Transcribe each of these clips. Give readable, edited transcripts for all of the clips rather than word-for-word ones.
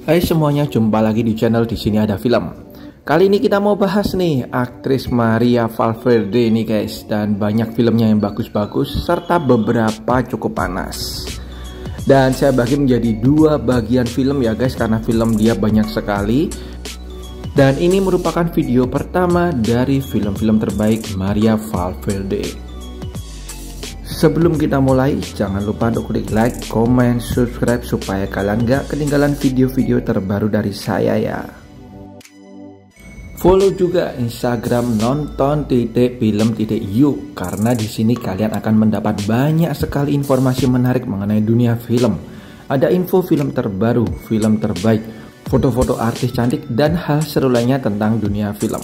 Hai semuanya, jumpa lagi di channel Di Sini Ada Film. Kali ini kita mau bahas nih aktris Maria Valverde nih guys, dan banyak filmnya yang bagus-bagus serta beberapa cukup panas. Dan saya bagi menjadi dua bagian film ya guys, karena film dia banyak sekali. Dan ini merupakan video pertama dari film-film terbaik Maria Valverde. Sebelum kita mulai, jangan lupa untuk klik like, comment, subscribe supaya kalian gak ketinggalan video-video terbaru dari saya ya. Follow juga Instagram nonton.film.yuk karena di sini kalian akan mendapat banyak sekali informasi menarik mengenai dunia film. Ada info film terbaru, film terbaik, foto-foto artis cantik dan hal seru lainnya tentang dunia film.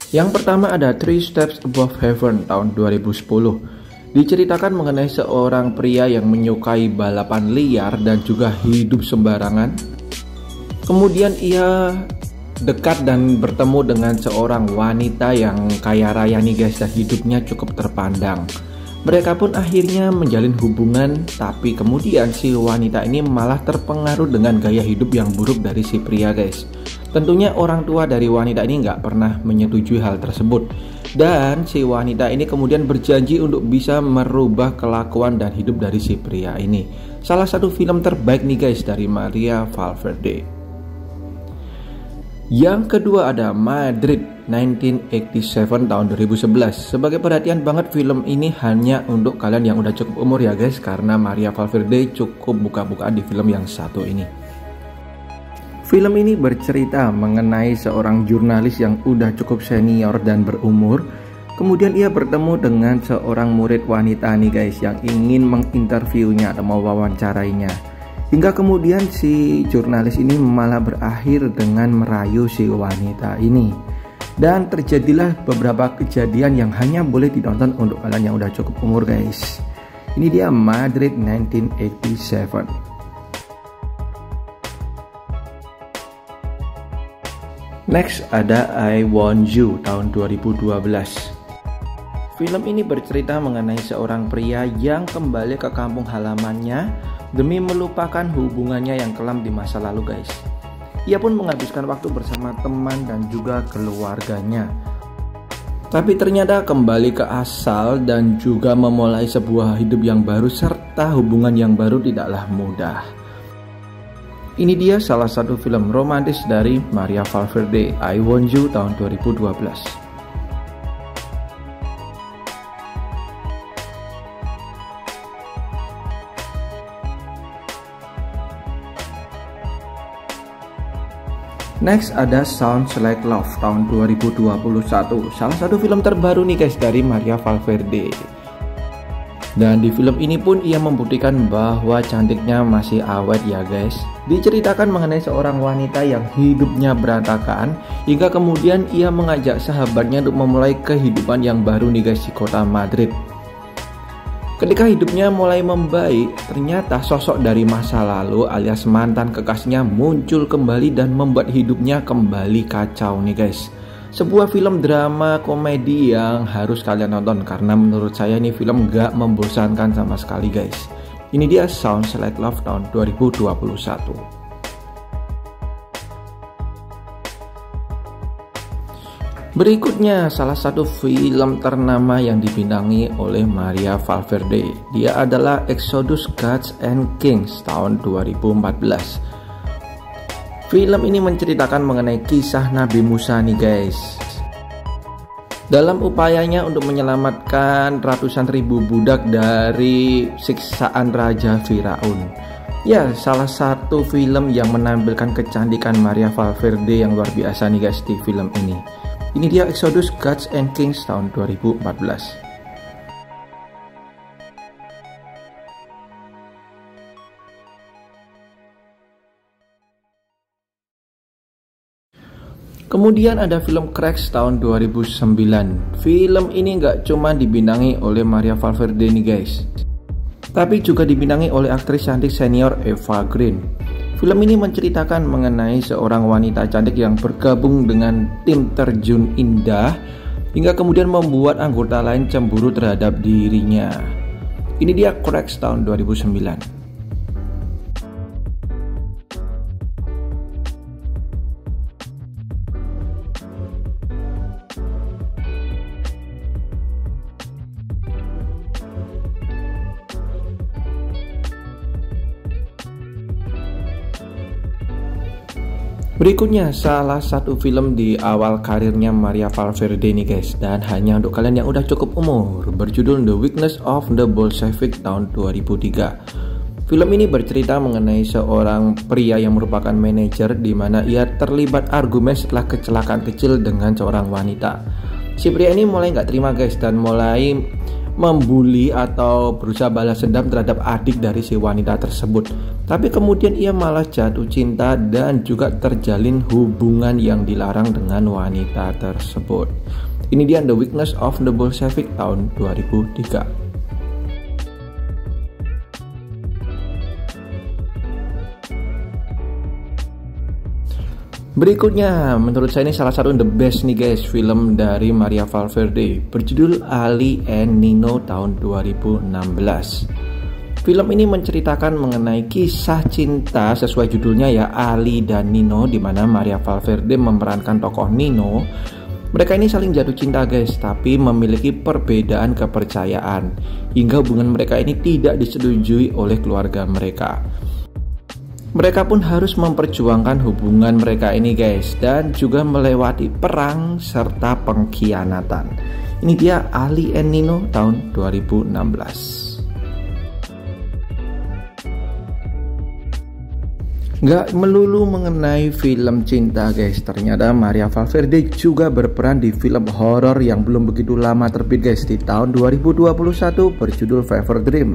Yang pertama ada Three Steps Above Heaven tahun 2010. Diceritakan mengenai seorang pria yang menyukai balapan liar dan juga hidup sembarangan. Kemudian ia dekat dan bertemu dengan seorang wanita yang kaya raya nih guys, dan hidupnya cukup terpandang. Mereka pun akhirnya menjalin hubungan, tapi kemudian si wanita ini malah terpengaruh dengan gaya hidup yang buruk dari si pria guys. Tentunya orang tua dari wanita ini nggak pernah menyetujui hal tersebut. Dan si wanita ini kemudian berjanji untuk bisa merubah kelakuan dan hidup dari si pria ini. Salah satu film terbaik nih guys dari Maria Valverde. Yang kedua ada Madrid 1987 tahun 2011. Sebagai perhatian banget, film ini hanya untuk kalian yang udah cukup umur ya guys, karena Maria Valverde cukup buka-bukaan di film yang satu ini. Film ini bercerita mengenai seorang jurnalis yang udah cukup senior dan berumur. Kemudian ia bertemu dengan seorang murid wanita nih guys, yang ingin menginterviewnya atau mewawancarainya. Hingga kemudian si jurnalis ini malah berakhir dengan merayu si wanita ini. Dan terjadilah beberapa kejadian yang hanya boleh ditonton untuk kalian yang udah cukup umur guys. Ini dia Madrid 1987. Next ada I Want You tahun 2012. Film ini bercerita mengenai seorang pria yang kembali ke kampung halamannya demi melupakan hubungannya yang kelam di masa lalu guys. Ia pun menghabiskan waktu bersama teman dan juga keluarganya. Tapi ternyata kembali ke asal dan juga memulai sebuah hidup yang baru serta hubungan yang baru tidaklah mudah. Ini dia salah satu film romantis dari Maria Valverde, I Want You tahun 2012. Next ada Sounds Like Love tahun 2021. Salah satu film terbaru nih guys dari Maria Valverde. Dan di film ini pun ia membuktikan bahwa cantiknya masih awet ya guys. Diceritakan mengenai seorang wanita yang hidupnya berantakan, hingga kemudian ia mengajak sahabatnya untuk memulai kehidupan yang baru nih guys di kota Madrid. Ketika hidupnya mulai membaik, ternyata sosok dari masa lalu alias mantan kekasihnya muncul kembali dan membuat hidupnya kembali kacau nih guys. Sebuah film drama komedi yang harus kalian nonton, karena menurut saya ini film gak membosankan sama sekali guys. Ini dia Sounds Like Love tahun 2021. Berikutnya salah satu film ternama yang dibintangi oleh Maria Valverde. Dia adalah Exodus Gods and Kings tahun 2014. Film ini menceritakan mengenai kisah Nabi Musa nih guys. Dalam upayanya untuk menyelamatkan ratusan ribu budak dari siksaan Raja Firaun. Ya, salah satu film yang menampilkan kecantikan Maria Valverde yang luar biasa nih guys di film ini. Ini dia Exodus Gods and Kings tahun 2014. Kemudian ada film Cracks tahun 2009. Film ini nggak cuma dibintangi oleh Maria Valverde nih guys, tapi juga dibintangi oleh aktris cantik senior Eva Green. Film ini menceritakan mengenai seorang wanita cantik yang bergabung dengan tim terjun indah, hingga kemudian membuat anggota lain cemburu terhadap dirinya. Ini dia Cracks tahun 2009. Berikutnya salah satu film di awal karirnya Maria Valverde nih guys, dan hanya untuk kalian yang udah cukup umur, berjudul The Weakness of the Bolshevik tahun 2003. Film ini bercerita mengenai seorang pria yang merupakan manajer di mana ia terlibat argumen setelah kecelakaan kecil dengan seorang wanita. Si pria ini mulai nggak terima guys dan mulai membuli atau berusaha balas dendam terhadap adik dari si wanita tersebut. Tapi kemudian ia malah jatuh cinta dan juga terjalin hubungan yang dilarang dengan wanita tersebut. Ini dia The Weakness of the Bolshevik tahun 2003. Berikutnya, menurut saya ini salah satu the best nih guys, film dari Maria Valverde, berjudul Ali and Nino tahun 2016. Film ini menceritakan mengenai kisah cinta sesuai judulnya ya, Ali dan Nino, di mana Maria Valverde memerankan tokoh Nino. Mereka ini saling jatuh cinta guys, tapi memiliki perbedaan kepercayaan hingga hubungan mereka ini tidak disetujui oleh keluarga mereka. Mereka pun harus memperjuangkan hubungan mereka ini guys, dan juga melewati perang serta pengkhianatan. Ini dia Ali and Nino tahun 2016. Gak melulu mengenai film cinta guys, ternyata Maria Valverde juga berperan di film horor yang belum begitu lama terbit guys, di tahun 2021 berjudul Fever Dream.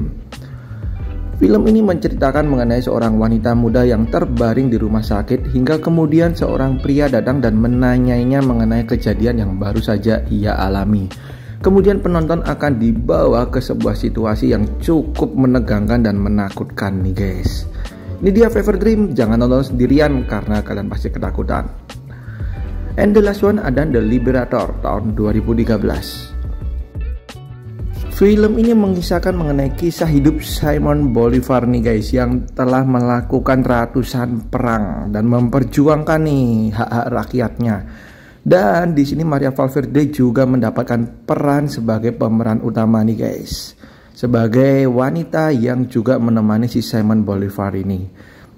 Film ini menceritakan mengenai seorang wanita muda yang terbaring di rumah sakit hingga kemudian seorang pria datang dan menanyainya mengenai kejadian yang baru saja ia alami. Kemudian penonton akan dibawa ke sebuah situasi yang cukup menegangkan dan menakutkan nih guys. Ini dia Fever Dream, jangan nonton sendirian karena kalian pasti ketakutan. And the last one ada The Liberator tahun 2013. Film ini mengisahkan mengenai kisah hidup Simon Bolivar nih guys, yang telah melakukan ratusan perang dan memperjuangkan nih hak-hak rakyatnya. Dan di sini Maria Valverde juga mendapatkan peran sebagai pemeran utama nih guys, sebagai wanita yang juga menemani si Simon Bolivar ini.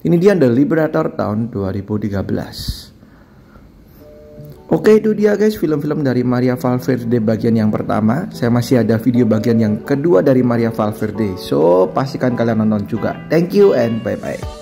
Ini dia The Liberator tahun 2013. Oke, itu dia guys film-film dari Maria Valverde bagian yang pertama. Saya masih ada video bagian yang kedua dari Maria Valverde, so pastikan kalian nonton juga. Thank you and bye bye.